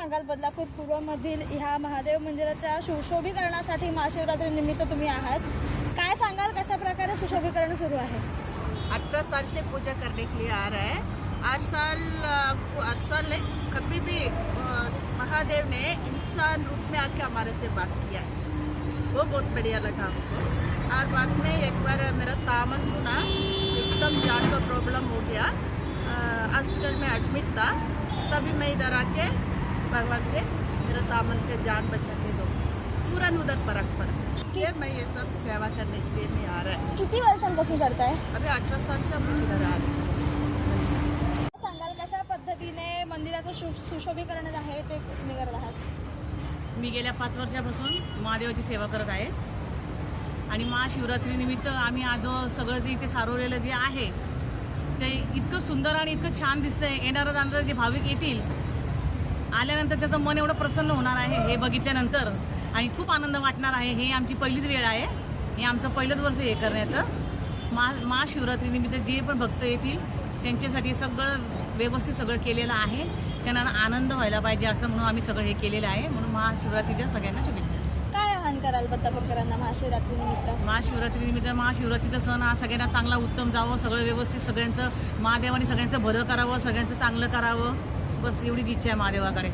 सांगाल बदलापूर पूर्वमधील ह्या महादेव मंदिराच्या सुशोभीकरणासाठी महाशिवरात्री निमित्त तुम्ही आहात, काय सांगाल, कशा प्रकारे सुशोभीकरण सुरू आहे? 18 साल से पूजा करने के लिए आ रहा है। हर साल नहीं, कभी भी महादेव ने इंसान रूप में आके हमारे से बात किया है, वो बहुत बढ़िया लगा हमको। और बाद में एक बार मेरा तामन सुना, एकदम जान का प्रॉब्लम हो गया, हॉस्पिटल में एडमिट था, तभी मैं इधर आके भगवान से मेरा तामन के जान बचा के दो, तुरंत उधर फर्क पड़ा। इसलिए मैं ये सब सेवा करने के लिए मैं आ रहा है। किती वर्षांपासून करताय? अभी 18 साल से हम लोग इधर आ रहे हैं। सांगाल कशा पद्धतीने मंदिराचं सुशोभीकरण आहे ते तुम्ही करत आहात? मी गेल्या 5 वर्षापासून महादेवाची सेवा करत आहे आणि महाशिवरात्रीनिमित्त आम्ही आज सगळं जे इथे सारवलेलं जे आहे ते इतकं सुंदर आणि इतकं छान दिसतंय। येणारं जाणारं जे भाविक येतील, आल्यानंतर त्याचं मन एवढं प्रसन्न होणार आहे हे बघितल्यानंतर, आणि खूप आनंद वाटणार आहे। हे आमची पहिलीच वेळ आहे, हे आमचं पहिलंच वर्ष हे करण्याचं। महाशिवरात्रीनिमित्त जे पण भक्त येतील त्यांच्यासाठी सगळं व्यवस्थित सगळं केलेलं आहे, त्यांना आनंद व्हायला पाहिजे असं म्हणून आम्ही सगळं हे केलेलं आहे। म्हणून महाशिवरात्रीच्या सगळ्यांना शुभेच्छा। काय आवाहन कराल बदलापूरकरांना महाशिवरात्रीनिमित्त? महाशिवरात्रीचा सण हा सगळ्यांना चांगला उत्तम जावं, सगळं व्यवस्थित, सगळ्यांचं महादेवाने सगळ्यांचं भरं करावं, सगळ्यांचं चांगलं करावं, बस एवढीच इच्छा आहे महादेवाकडे।